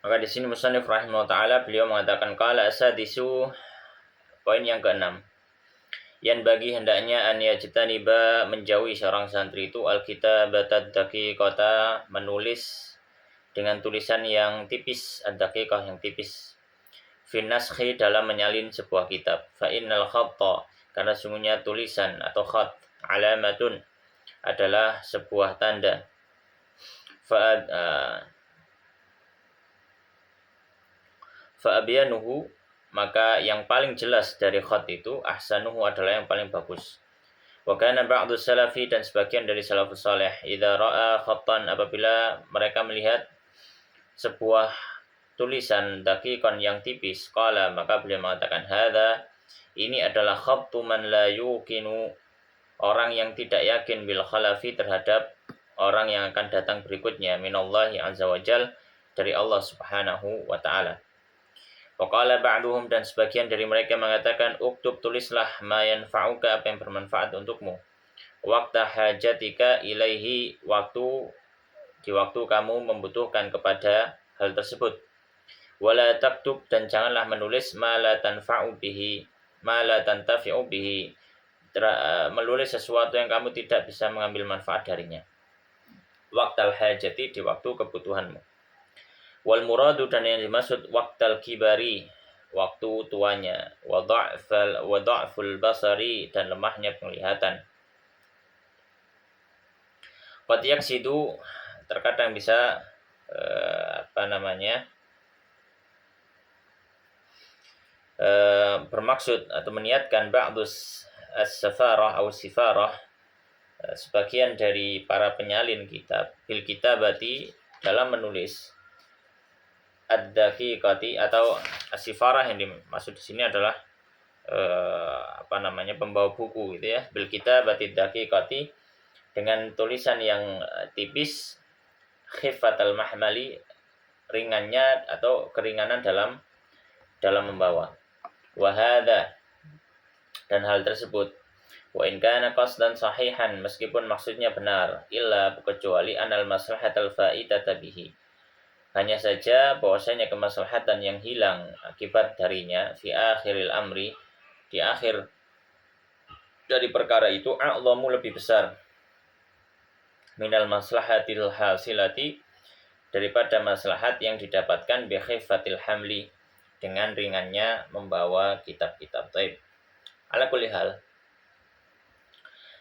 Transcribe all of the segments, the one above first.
Maka di sini musannif rahimahullah taala beliau mengatakan qala asadisu, poin yang keenam. Yang bagi hendaknya an yajtaniba, menjauhi seorang santri itu al-kitabatad daqiqata, menulis dengan tulisan yang tipis, ad-daqiqah yang tipis. Fin naskhi, dalam menyalin sebuah kitab. Fa innal khatta, karena sungguhnya tulisan atau khat alamatun adalah sebuah tanda. Fa'abyanuhu, maka yang paling jelas dari khat itu ahsanuhu, adalah yang paling bagus. Wa kana ba'du salafi, dan sebagian dari salafus saleh, idza ra'a khattan, apabila mereka melihat sebuah tulisan daqiqan yang tipis, qala, maka beliau mengatakan hadza, ini adalah khattu man la yuqinu, orang yang tidak yakin bil khalafi, terhadap orang yang akan datang berikutnya, minallahi azza wajal, dari Allah subhanahu wa ta'ala. Waqala ba'duhum, dan sebagian dari mereka mengatakan uktub, tulislah ma yanfa'uka, apa yang bermanfaat untukmu, waqta hajatika ilaihi, di waktu kamu membutuhkan kepada hal tersebut. Wala taktub, dan janganlah menulis ma la tanfa'u bihi, ma la tantafi'u bihi, menulis sesuatu yang kamu tidak bisa mengambil manfaat darinya. Waqtal hajati, di waktu kebutuhanmu. Wal muradu, dan yang dimaksud waqtal kibari, waktu tuanya, wa dha'ful basari, dan lemahnya penglihatan. Qad yaksidu, terkadang bisa bermaksud atau meniatkan ba'dus as-safarah atau sifarah, sebagian dari para penyalin kitab, bil kitabati, dalam menulis, ad-daqiqati, atau as-sifarah yang dimaksud di sini adalah pembawa buku gitu ya, bil kitabati daqiqati, dengan tulisan yang tipis, khifatal mahmali, ringannya atau keringanan dalam membawa. Wa hadza, dan hal tersebut, wa in kana qasdan sahihan, meskipun maksudnya benar, illa, kecuali anal maslahatal fa'idata bihi, hanya saja bahwasanya kemaslahatan yang hilang akibat darinya, fi akhiril amri, di akhir dari perkara itu, a'zamu, lebih besar, minal maslahatil hasilati, daripada maslahat yang didapatkan bi khifatil hamli, dengan ringannya membawa kitab-kitab. Taib. Ala kulli hal,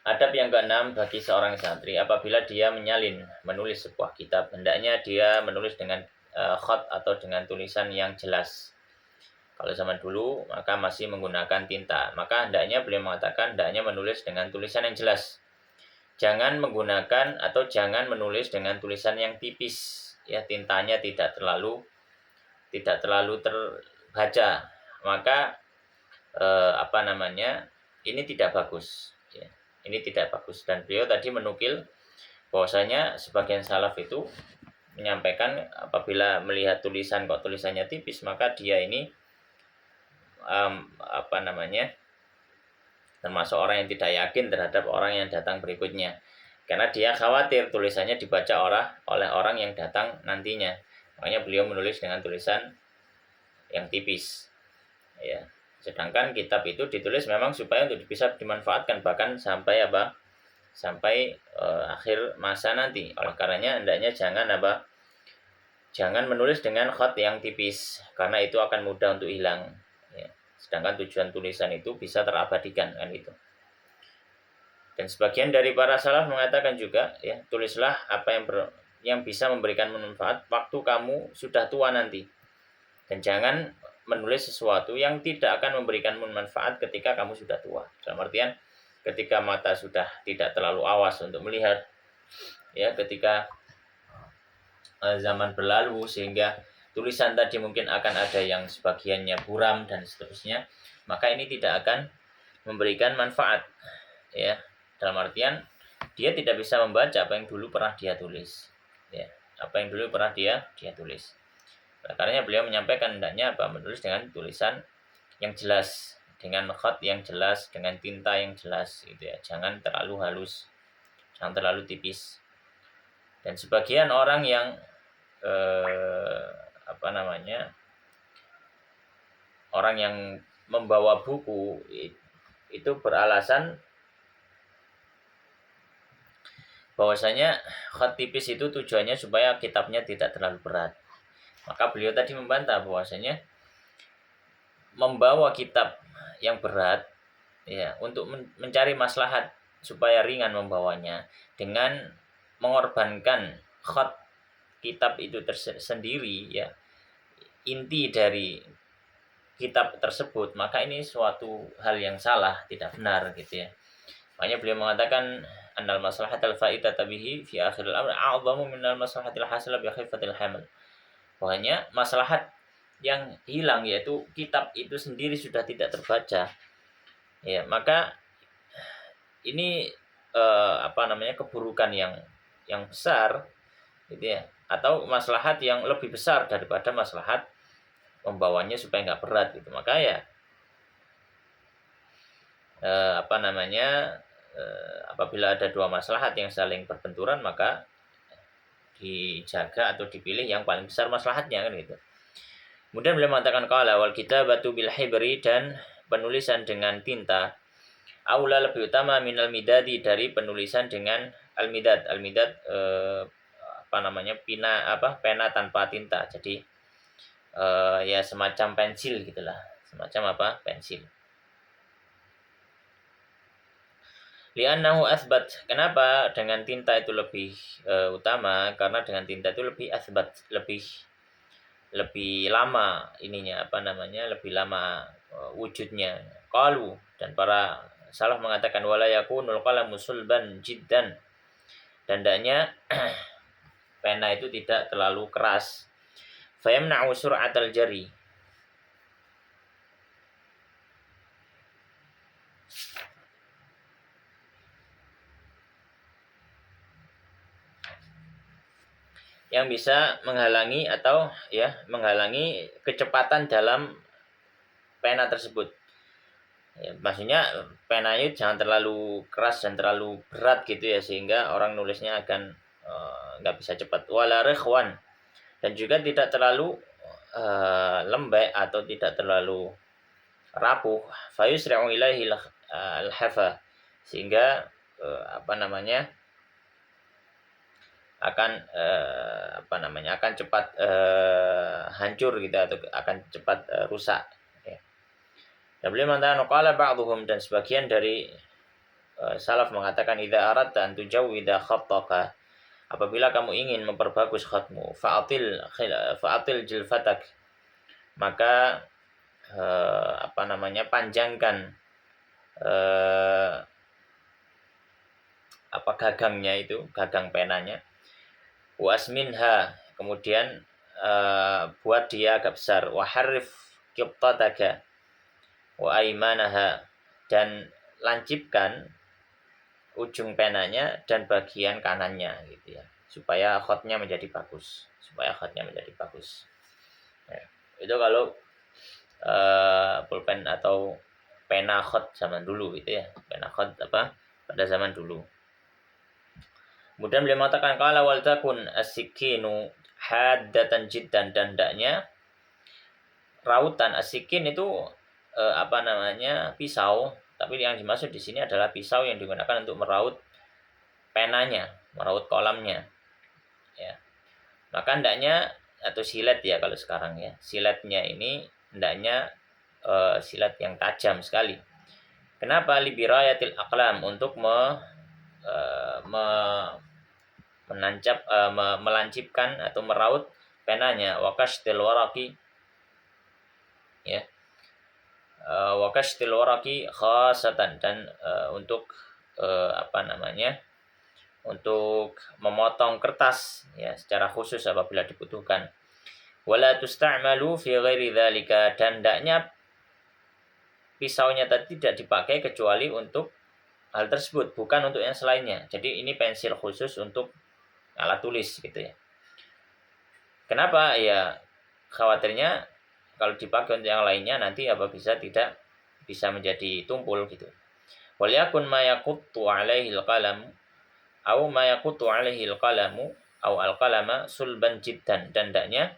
adab yang keenam bagi seorang santri apabila dia menyalin, menulis sebuah kitab, hendaknya dia menulis dengan khat atau dengan tulisan yang jelas. Kalau zaman dulu maka masih menggunakan tinta, maka hendaknya beliau mengatakan hendaknya menulis dengan tulisan yang jelas. Jangan menggunakan atau jangan menulis dengan tulisan yang tipis, ya, tintanya tidak terlalu terbaca, maka ini tidak bagus, ya. Ini tidak bagus. Dan beliau tadi menukil bahwasanya sebagian salaf itu menyampaikan apabila melihat tulisan kok tulisannya tipis, maka dia ini termasuk orang yang tidak yakin terhadap orang yang datang berikutnya, karena dia khawatir tulisannya dibaca oleh orang yang datang nantinya. Makanya beliau menulis dengan tulisan yang tipis, ya. Sedangkan kitab itu ditulis memang supaya untuk bisa dimanfaatkan bahkan sampai akhir masa nanti. Oleh karenanya hendaknya jangan menulis dengan khat yang tipis, karena itu akan mudah untuk hilang, ya. Sedangkan tujuan tulisan itu bisa terabadikan, kan itu. Dan sebagian dari para salaf mengatakan juga, ya, tulislah apa yang bisa memberikan manfaat waktu kamu sudah tua nanti. Dan jangan menulis sesuatu yang tidak akan memberikan manfaat ketika kamu sudah tua. Dalam artian ketika mata sudah tidak terlalu awas untuk melihat, ya, ketika zaman berlalu sehingga tulisan tadi mungkin akan ada yang sebagiannya buram dan seterusnya, maka ini tidak akan memberikan manfaat, ya. Dalam artian dia tidak bisa membaca apa yang dulu pernah dia tulis, ya, apa yang dulu pernah dia tulis. Karena beliau menyampaikan hendaknya menulis dengan tulisan yang jelas, dengan khat yang jelas, dengan tinta yang jelas, gitu ya. Jangan terlalu halus, jangan terlalu tipis. Dan sebagian orang yang orang yang membawa buku itu beralasan bahwasanya khat tipis itu tujuannya supaya kitabnya tidak terlalu berat. Maka beliau tadi membantah bahwasanya membawa kitab yang berat ya untuk mencari maslahat supaya ringan membawanya dengan mengorbankan khat kitab itu tersendiri ya, inti dari kitab tersebut, maka ini suatu hal yang salah, tidak benar gitu ya. Makanya beliau mengatakan annal maslahatal fa'idata bihi fi akhiril amr a'zamu minal maslahatil hasilah bi khifatil hamal. Pokoknya maslahat yang hilang yaitu kitab itu sendiri sudah tidak terbaca. Ya, maka ini keburukan yang besar gitu ya, atau maslahat yang lebih besar daripada maslahat membawanya supaya nggak berat gitu. Maka ya apabila ada dua maslahat yang saling berbenturan, maka dijaga atau dipilih yang paling besar maslahatnya kan gitu. Kemudian beliau mengatakan qala wal kitabatu bil hibri, dan penulisan dengan tinta aula lebih utama minal midadi, dari penulisan dengan al midad. Al midad pena tanpa tinta. Jadi ya semacam pensil gitulah, semacam pensil. Li'annahu asbat. Kenapa dengan tinta itu lebih utama? Karena dengan tinta itu lebih asbat, lebih lama lebih lama wujudnya. Qalu, dan para salaf mengatakan wala yakunul qalamu sulban jiddan, dan hendaknya pena itu tidak terlalu keras. Fayamna'u sur'atal jari, yang bisa menghalangi kecepatan dalam pena tersebut. Ya, maksudnya penanya jangan terlalu keras dan terlalu berat gitu ya, sehingga orang nulisnya akan nggak bisa cepat. Wala rikhwan, dan juga tidak terlalu lembek atau tidak terlalu rapuh. Fayusri'u ilaihi al-hafa, sehingga akan cepat hancur gitu, atau akan cepat rusak. Okay. Dan beliau mengatakan qala ba'dhum, dan sebagian dari salaf mengatakan idza aradta an tujawwida khattaka, apabila kamu ingin memperbagus khatmu, fa'atil jilfatak, maka panjangkan gagangnya itu, gagang penanya. Wasminha, kemudian buat dia agak besar. Waharif qibtataka wa aymanaha, dan lancipkan ujung penanya dan bagian kanannya gitu ya, supaya khatnya menjadi bagus, ya, itu kalau pulpen atau pena khat zaman dulu gitu ya, pena khat pada zaman dulu. Kemudian beliau mengatakan qala wal takun as-sikinu haddatan jiddan, dan hendaknya rautan. As-sikin itu pisau, tapi yang dimaksud di sini adalah pisau yang digunakan untuk meraut penanya, meraut kolamnya ya. Maka hendaknya, atau silet ya kalau sekarang ya, siletnya ini hendaknya silet yang tajam sekali. Kenapa? Libirayatil aqlam, untuk melancipkan atau meraut penanya. Wakashtil waraqi ya, wakashtil waraqi khasatan, dan untuk untuk memotong kertas ya secara khusus apabila dibutuhkan. Wala tusta'malu fi ghairi dzalika, dan hendaknya pisaunya tadi tidak dipakai kecuali untuk hal tersebut, bukan untuk yang selainnya. Jadi ini pensil khusus untuk alat tulis gitu ya. Kenapa? Ya khawatirnya kalau dipakai untuk yang lainnya nanti tidak bisa menjadi tumpul gitu. Wal yakun ma yaquttu alaihi al-qalam aw ma yaquttu alaihi al-qalamu aw al-qalama sulban jiddan, dan hendaknya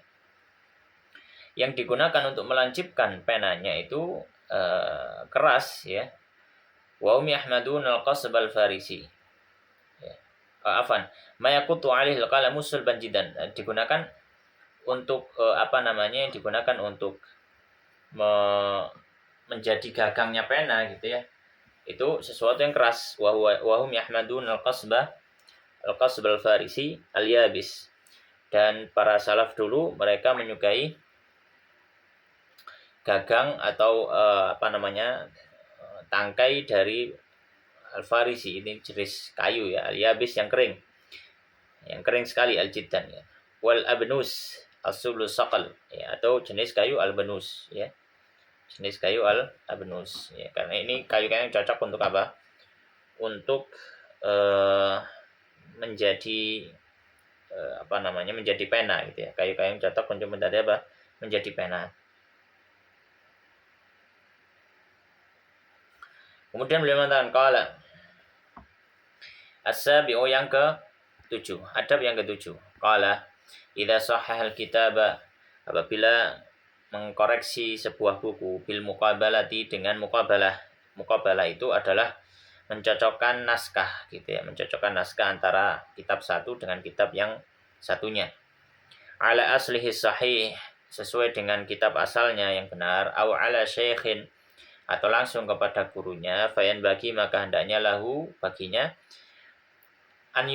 yang digunakan untuk melancipkan penanya itu keras ya. Wa hum yahmadun al-qasb al-farisi. Ya. Afan, ma yaqutu alaihi al-qalamu sulban jidan. Digunakan untuk digunakan untuk menjadi gagangnya pena gitu ya. Itu sesuatu yang keras. Wa hum yahmadun al-qasb al-farisi al-yabis. Dan para salaf dulu mereka menyukai gagang atau tangkai dari al-farisi, ini jenis kayu ya, al-yabis yang kering sekali, al-jiddan ya. Wal abnus as-sublu saqal ya, atau jenis kayu al-banus ya, jenis kayu al-abnus ya, karena ini kayu-kayu yang cocok untuk apa, untuk menjadi menjadi pena gitu ya, kayu-kayu yang cocok untuk menjadi apa, menjadi pena. Kemudian beliau mengatakan qala as-sabi'u yang ke-7, adab yang ke-7. Qala idza sahhahal kitaba, apabila mengkoreksi sebuah buku bil muqabalati, dengan muqabalah. Muqabalah itu adalah mencocokkan naskah gitu ya, mencocokkan naskah antara kitab satu dengan kitab yang satunya. Ala aslihi sahih, sesuai dengan kitab asalnya yang benar, au ala syekhin, atau langsung kepada gurunya, fayan bagi, maka hendaknya lahu, baginya, an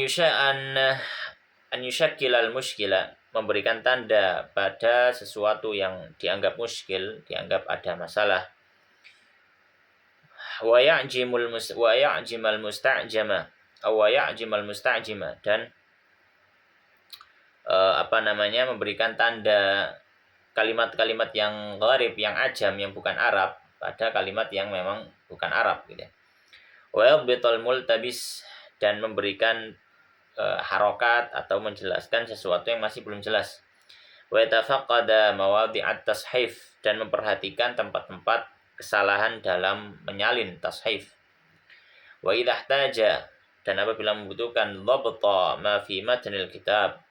yushakilal muskila, memberikan tanda pada sesuatu yang dianggap muskil, dianggap ada masalah. Wa ya'jimal mustajima, dan memberikan tanda kalimat-kalimat yang gharib, yang ajam, yang bukan Arab, pada kalimat yang memang bukan Arab gitu. Wa yadbitul multabis, dan memberikan harokat atau menjelaskan sesuatu yang masih belum jelas. Wa yatafaqqada mawadhi'at tashif, dan memperhatikan tempat-tempat kesalahan dalam menyalin tashif. Wa idza ihtaja, dan apabila membutuhkan dhabta ma fi matnil kitab,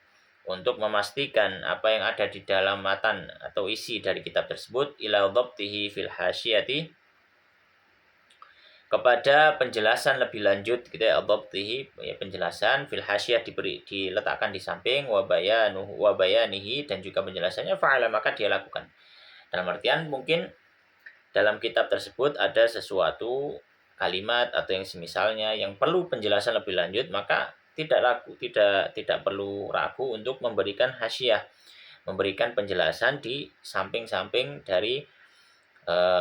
untuk memastikan apa yang ada di dalam matan atau isi dari kitab tersebut, ila dhabtihi fil hasyiyati, kepada penjelasan lebih lanjut gitu ya, dhabtihi ya, penjelasan fil hasyiyah, diletakkan di samping, wa bayanihi, dan juga penjelasannya, fa'ala, maka dia lakukan. Dalam artian mungkin dalam kitab tersebut ada sesuatu kalimat atau yang semisalnya yang perlu penjelasan lebih lanjut, maka tidak perlu ragu untuk memberikan hasyiyah, memberikan penjelasan di samping-samping dari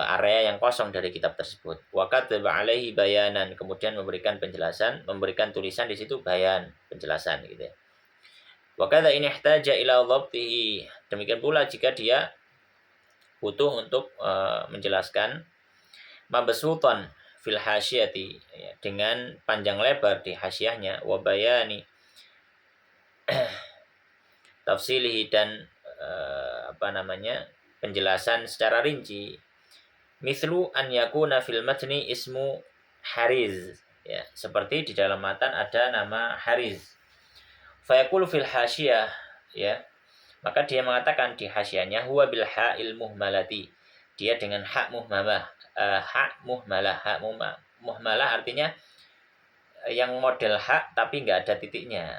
area yang kosong dari kitab tersebut. Wa kataba alaihi bayanan, kemudian memberikan penjelasan, memberikan tulisan di situ bayan, penjelasan gitu ya. Wa kadza in ihtaja ila dhabtihi, demikian pula jika dia butuh untuk menjelaskan mabsutan fil hasyiyati, ya, dengan panjang lebar di hasyiyahnya, wa bayani tafsilihi, dan penjelasan secara rinci. Mithlu an yakuna fil matni ismu Hariz, ya, seperti di dalam matan ada nama Hariz. Fayaqulu fil hasyiyah, ya, maka dia mengatakan di hasyiyahnya, huwa bil ha'il muhmalati, dia dengan hak muhmalah. Muhmalah artinya yang model hak tapi nggak ada titiknya.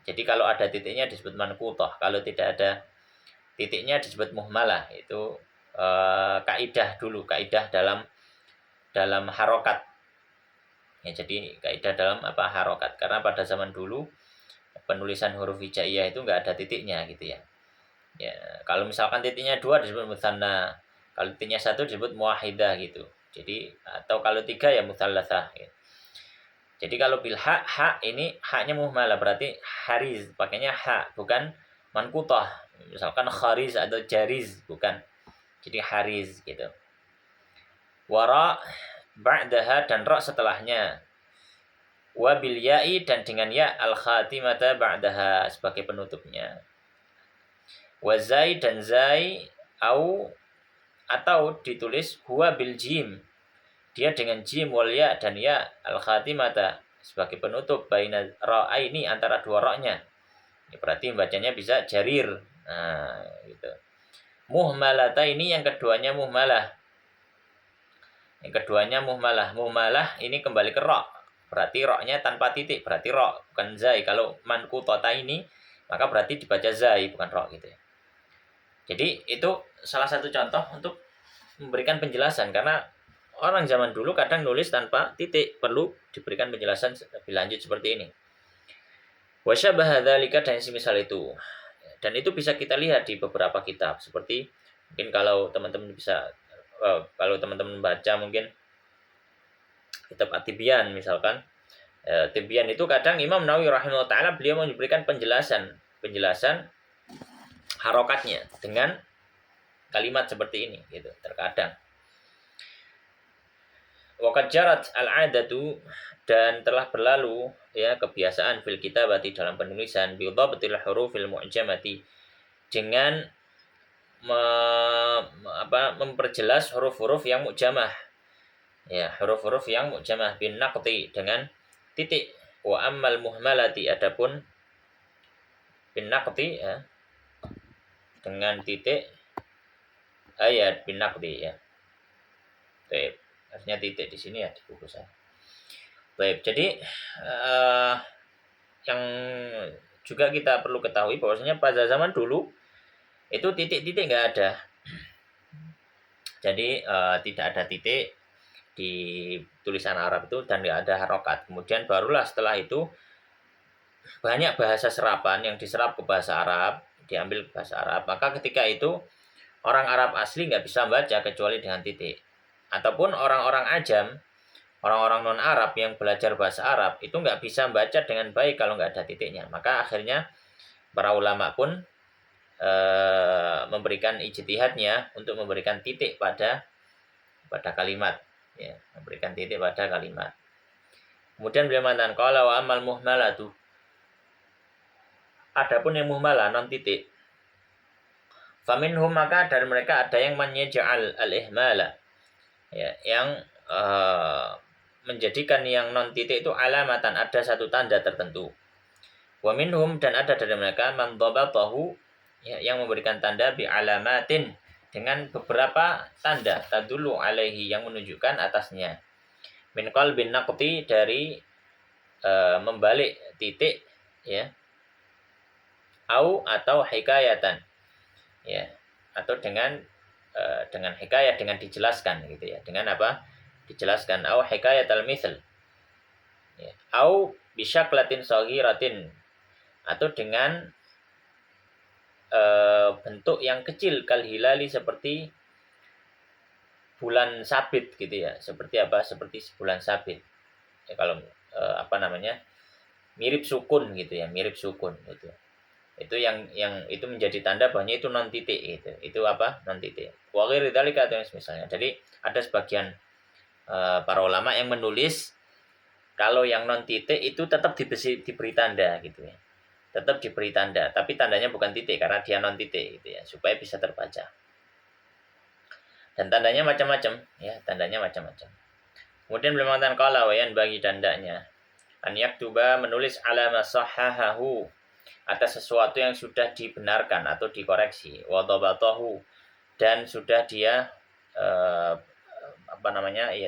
Jadi kalau ada titiknya disebut manqutah, kalau tidak ada titiknya disebut muhmalah. Itu kaidah dulu, kaidah dalam harokat. Ya, jadi kaidah dalam harokat, karena pada zaman dulu penulisan huruf hijaiyah itu nggak ada titiknya gitu ya. Ya, kalau misalkan titiknya 2 disebut mutsanna, kalau titiknya 1 disebut muwahidah gitu. Jadi atau kalau 3 ya mutsallatsah gitu. Jadi kalau bil hak ini haknya muhmalah, berarti hariz, pakainya hak, bukan manqutah. Misalkan khariz atau jariz, bukan. Jadi hariz gitu. Wara ba'daha, dan ra setelahnya. Wa bil ya'i, dan dengan ya al khatimata ba'daha, sebagai penutupnya. Wa zai, dan zai, atau ditulis huwa bil jim, dia dengan jim, wal ya, dan ya al khatimata, sebagai penutup, baina ra'aini, antara dua ra-nya. Berarti bacanya bisa jarir. Nah, gitu. Muhmalata ini yang keduanya muhmalah. Yang keduanya muhmalah. Muhmalah ini kembali ke ro. Berarti roknya tanpa titik. Berarti ro, bukan zai. Kalau mankutota ini, maka berarti dibaca zai, bukan ro gitu ya. Jadi itu salah satu contoh untuk memberikan penjelasan. Karena orang zaman dulu kadang nulis tanpa titik. Perlu diberikan penjelasan lebih lanjut seperti ini. Wasyabaha dzalika dan semisal itu. Dan itu bisa kita lihat di beberapa kitab. Seperti mungkin kalau teman-teman bisa kalau teman-teman baca mungkin kitab At-Tibyan misalkan, Tibyan itu kadang Imam Nawawi rahimahullah taala beliau memberikan penjelasan harokatnya dengan kalimat seperti ini gitu terkadang. Waqad jarat al-'adatu dan telah berlalu ya kebiasaan fil kitabati dalam penulisan bi dhabtil hurufil mu'jamati dengan memperjelas huruf-huruf yang mu'jamah. Ya, huruf-huruf yang mu'jamah bin naqti dengan titik. Wa ammal muhmalati adapun bin naqti ya, dengan titik ayat bin naqti ya. Baik, artinya titik di sini ya di buku saya. Baik, jadi yang juga kita perlu ketahui bahwasanya pada zaman dulu itu titik-titik nggak ada. Jadi tidak ada titik di tulisan Arab itu dan nggak ada harokat. Kemudian barulah setelah itu banyak bahasa serapan yang diserap ke bahasa Arab, diambil ke bahasa Arab. Maka ketika itu orang Arab asli nggak bisa membaca kecuali dengan titik. Ataupun orang-orang ajam, orang-orang non-Arab yang belajar bahasa Arab itu nggak bisa membaca dengan baik kalau nggak ada titiknya. Maka akhirnya para ulama pun memberikan ijtihadnya untuk memberikan titik pada kalimat, ya, memberikan titik pada kalimat. Kemudian beliau mengatakan qala wa amal muhmalatu. Adapun yang muhmalah non titik. Faminhum maka dari mereka ada yang menyeja'al al-ihmala. Ya, yang menjadikan yang non titik itu alamatan, ada satu tanda tertentu. Wa minhum dan ada dari mereka man dhabatahu ya, yang memberikan tanda bi alamatin dengan beberapa tanda tadullu alaihi yang menunjukkan atasnya. Min qalbin naqti dari membalik titik ya. Au atau hikayatan. Ya, atau dengan hikayat dengan dijelaskan gitu ya. Dengan apa? Dijelaskan au hikayatal misl. Ya, au bisyaklatin saghiratin atau dengan bentuk yang kecil kal hilali seperti bulan sabit gitu ya. Seperti apa? Seperti bulan sabit. Ya, kalau mirip sukun gitu ya, mirip sukun gitu. Itu yang itu menjadi tanda bahwa itu non titik gitu. Itu apa? Non titik. Wa ghairi dzalika misalnya. Jadi ada sebagian para ulama yang menulis kalau yang non titik itu tetap diberi tanda gitu ya. Tetap diberi tanda, tapi tandanya bukan titik karena dia non titik gitu ya, supaya bisa terbaca. Dan tandanya macam-macam ya, tandanya macam-macam. Kemudian beliau mengatakan qala wa yan bagi tandanya an yaktuba menulis alama sahahahu atas sesuatu yang sudah dibenarkan atau dikoreksi, wa dhabatahu dan sudah dia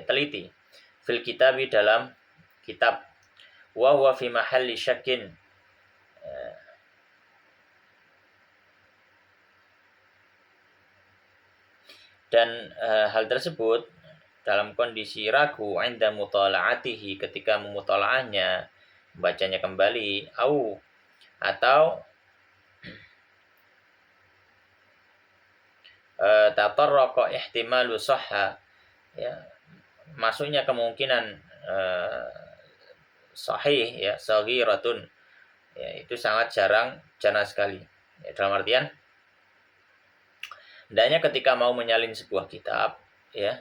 teliti fil kitabi dalam kitab, wa huwa fi mahalli syakin dan hal tersebut dalam kondisi ragu inda mutala'atihi ketika memutalaahnya, membacanya kembali, atau tatarraqa ihtimalu sahha ya, masuknya kemungkinan sahih ya, saghiratun ya, itu sangat jarang sekali ya, dalam artian hendaknya ketika mau menyalin sebuah kitab ya,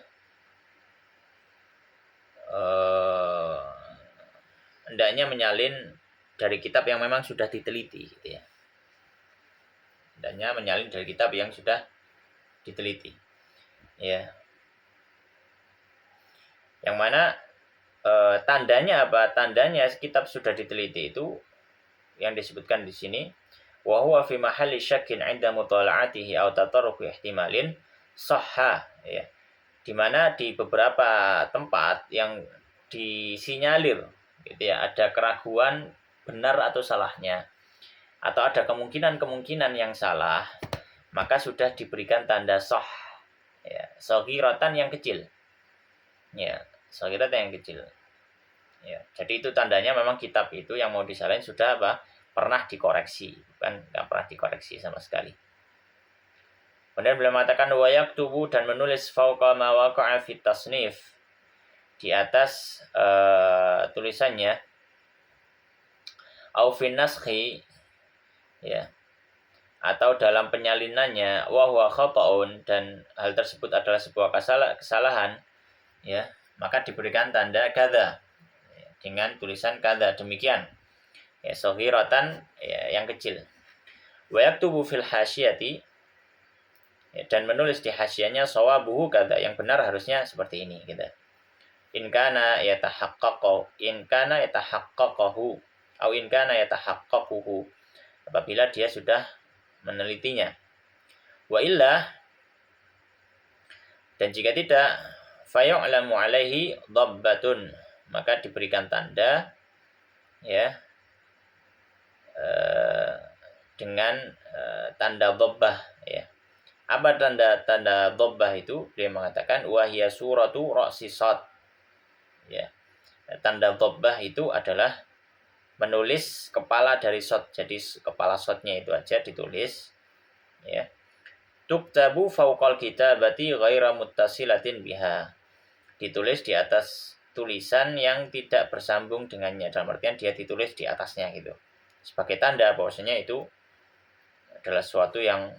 hendaknya menyalin dari kitab yang memang sudah diteliti gitu ya. Hendaknya menyalin dari kitab yang sudah diteliti. Ya. Yang mana tandanya apa? Tandanya kitab sudah diteliti itu yang disebutkan di sini wa huwa fi mahalli syakkin 'inda mutala'atihi aw tatarruqi ihtimalin sahha, ya. Di mana di beberapa tempat yang disinyalir gitu ya, ada keraguan benar atau salahnya, atau ada kemungkinan-kemungkinan yang salah, maka sudah diberikan tanda sah, ya, saghiratan yang kecil. Ya, saghiratan yang kecil. Ya, jadi itu tandanya memang kitab itu yang mau disalahin sudah apa? Pernah dikoreksi, bukan nggak pernah dikoreksi sama sekali. Kemudian beliau mengatakan wa yaktubu, dan menulis fauqa ma waqa'a fit tasnif, di atas tulisannya, au fin naskhi, ya, atau dalam penyalinannya, wa huwa khata'un, dan hal tersebut adalah sebuah kesalahan, ya, maka diberikan tanda kadza, ya, dengan tulisan kadza, demikian, ya, saghiratan, ya, yang kecil. Wa yaktubu fil hasyiyati, ya, dan menulis di hasyiahnya shawabuhu kadza, yang benar harusnya seperti ini gitu. In kana yatahaqqaqu, au in kana yatahaqqaquhu, apabila dia sudah menelitinya. Wa illa, dan jika tidak, fayu'lamu alaihi dhabbatun, maka diberikan tanda, ya, dengan tanda dhabbah, ya. Apa tanda dhabbah itu? Dia mengatakan wa hiya suratu ra'si sad, ya. Tanda dhabbah itu adalah menulis kepala dari shot, jadi kepala shotnya itu aja ditulis, ya. Tuktabu fauqal kitabati ghaira muttasilatin biha, ditulis di atas tulisan yang tidak bersambung dengannya, dalam artian dia ditulis di atasnya gitu, sebagai tanda bahwasanya itu adalah suatu yang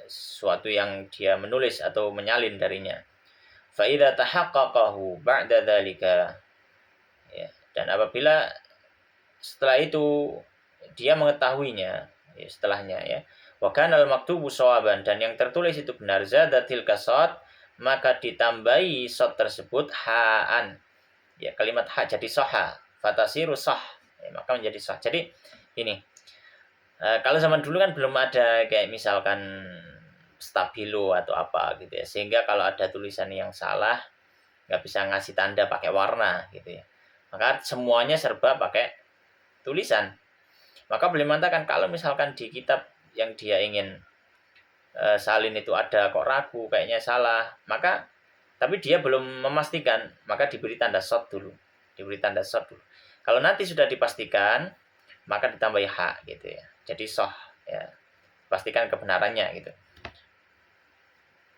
suatu yang dia menulis atau menyalin darinya. Fa idza tahaqqaqahu ba'da dzalika, ya, dan apabila setelah itu dia mengetahuinya, ya, setelahnya, ya, wa kana al-maktubu shawaban, dan yang tertulis itu benar, zadatil kasad, maka ditambahi shad tersebut ha'an, ya, kalimat ha jadi sahha, fatasiru sah, ya, maka menjadi sah. Jadi ini kalau zaman dulu kan belum ada kayak misalkan stabilo atau apa gitu ya, sehingga kalau ada tulisan yang salah nggak bisa ngasih tanda pakai warna gitu ya, maka semuanya serba pakai tulisan. Maka beliau mengatakan kalau misalkan di kitab yang dia ingin salin itu ada kok ragu, kayaknya salah, maka tapi dia belum memastikan, maka diberi tanda shad dulu, kalau nanti sudah dipastikan, maka ditambahi ha gitu ya, jadi sah, ya, pastikan kebenarannya gitu.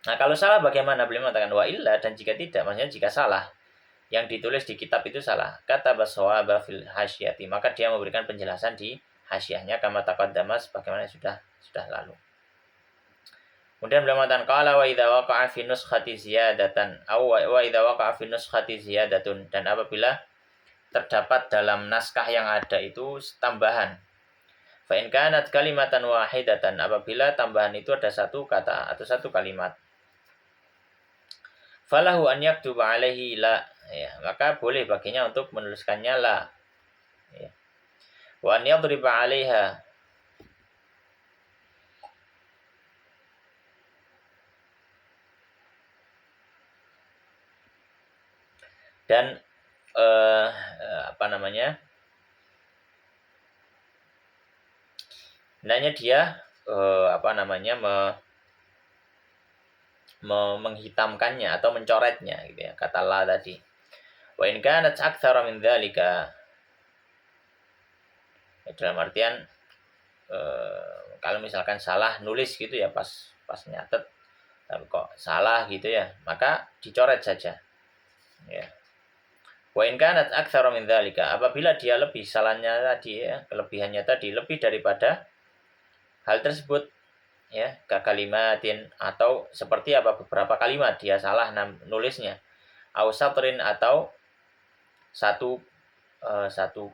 Nah, kalau salah bagaimana? Beliau mengatakan wa illa, dan jika tidak, maksudnya jika salah, yang ditulis di kitab itu salah, kata basawaba fil hasyiyati, maka dia memberikan penjelasan di hasyiahnya kama taqaddama, sebagaimana sudah lalu. Kemudian beliau mengatakan qala wa idza waqa'a fi nuskhati ziyadatan aw wa idza waqa'a fi nuskhati ziyadatun, dan apabila terdapat dalam naskah yang ada itu tambahan, fa in kanat kalimatan wahidatan, apabila tambahan itu ada satu kata atau satu kalimat, falahu an yaktuba alaihi la, ya, maka boleh baginya untuk menuliskannya la, ya. Wa an yadriba alaiha, dan hendaknya dia menghitamkannya atau mencoretnya gitu ya, kata la tadi. Wa in kanat aktsara min dzalika, dalam artian kalau misalkan salah nulis gitu ya, pas nyatet tapi kok salah gitu ya, maka dicoret saja, ya. Wa in kanat aktsara min dzalika, apabila dia lebih salahnya tadi, ya, kelebihannya tadi lebih daripada hal tersebut, ya, ka kalimatin, atau seperti apa, beberapa kalimat dia salah nulisnya, au satrin, atau satu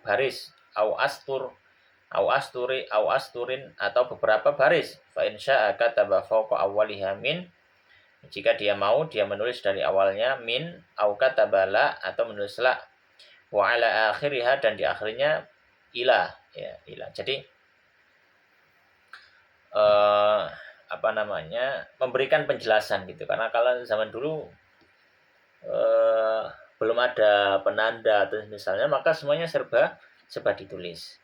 baris, au asturin, atau beberapa baris, fa insya'a kataba fawqa awwaliha min, jika dia mau dia menulis dari awalnya min, au kataba la, atau menulis la, wa ala akhiriha, dan di akhirnya ila, ya, ila. Jadi apa namanya, memberikan penjelasan gitu, karena kalau zaman dulu belum ada penanda atau misalnya, maka semuanya serba ditulis.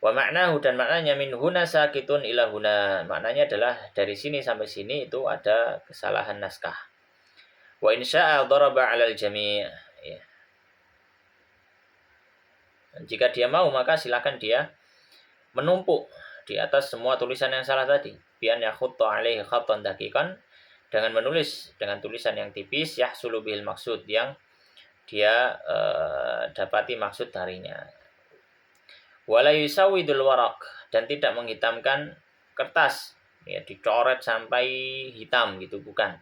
Wa maknahu, dan maknanya min huna sakitun ila huna, maknanya adalah dari sini sampai sini itu ada kesalahan naskah. Wa insya'a daraba 'alal jami', ya. Dan jika dia mau, maka silakan dia menumpuk di atas semua tulisan yang salah tadi. Bi an yakhutta 'alaihi khattan daqiqan, dengan menulis dengan tulisan yang tipis, yahsulu bil maksud, yang dia dapati maksud darinya. Wala yusawidul waraq, dan tidak menghitamkan kertas, ya, dicoret sampai hitam gitu, bukan.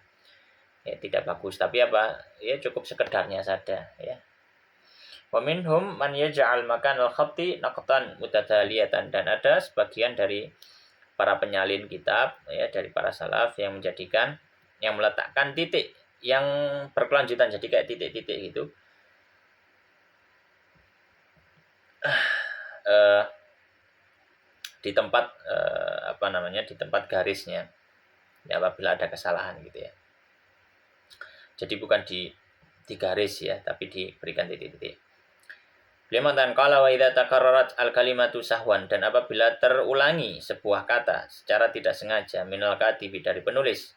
Ya, tidak bagus, tapi apa? Ya, cukup sekedarnya saja, ya. Wa minhum man yaj'al makan al-khatti naqtan mutadaliyatan, dan ada sebagian dari para penyalin kitab, ya, dari para salaf yang menjadikan, yang meletakkan titik yang berkelanjutan, jadi kayak titik-titik gitu. Di tempat apa namanya, di tempat garisnya, ya, apabila ada kesalahan gitu ya. Jadi bukan di garis, ya, tapi diberikan titik-titik. Beliau mengatakan qala wa idza takarrarat al kalimatu sahwan, dan apabila terulangi sebuah kata secara tidak sengaja, minal katibi, dari penulis,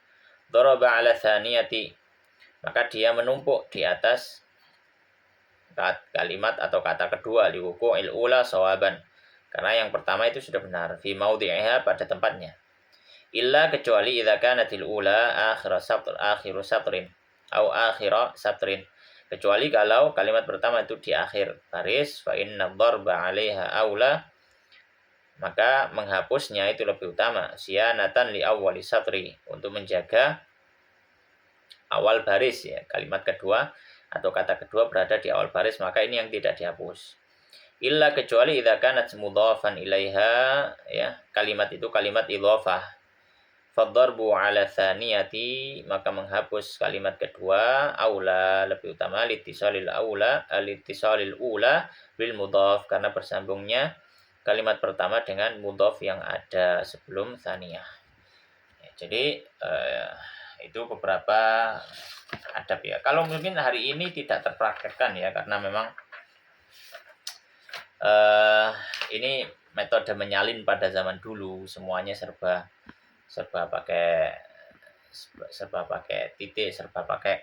daraba ala thaniyati, maka dia menumpuk di atas kalimat atau kata kedua, liwuqu'il ula sawaban, karena yang pertama itu sudah benar, fi maudhi'iha, pada tempatnya. Illa, kecuali idza kanatil ula akhiru satrin au akhira satrin, kecuali kalau kalimat pertama itu di akhir baris, fa inna dharba 'alaiha aula, maka menghapusnya itu lebih utama, siyanatan li awwali satri, untuk menjaga awal baris, ya, kalimat kedua atau kata kedua berada di awal baris, maka ini yang tidak dihapus. Illa, kecuali idza kanat mudhafan ilaiha, ya, kalimat itu kalimat idhafah, fadharbu ala thaniyati, maka menghapus kalimat kedua aula, lebih utama, litisalil ula bil mudhaf, karena bersambungnya kalimat pertama dengan mudhaf yang ada sebelum thaniyah. Ya, jadi itu beberapa adab, ya. Kalau mungkin hari ini tidak terpraktekkan, ya, karena memang ini metode menyalin pada zaman dulu, semuanya serba pakai titik, serba pakai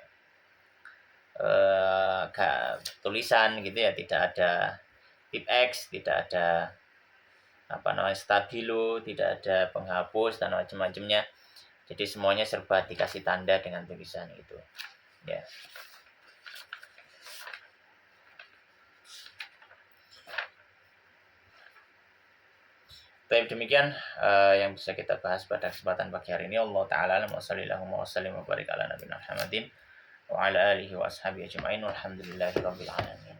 tulisan gitu, ya, tidak ada tip X, tidak ada apa namanya stabilo, tidak ada penghapus dan macam-macamnya. Jadi semuanya serba dikasih tanda dengan tulisan itu, ya. Baik, demikian yang bisa kita bahas pada kesempatan pagi hari ini. Allah taala alam, wa sallallahu wa sallim wa barik ala nabiyina Muhammadin wa ala alihi wa ashabihi ajma'in, walhamdulillahirabbil alamin.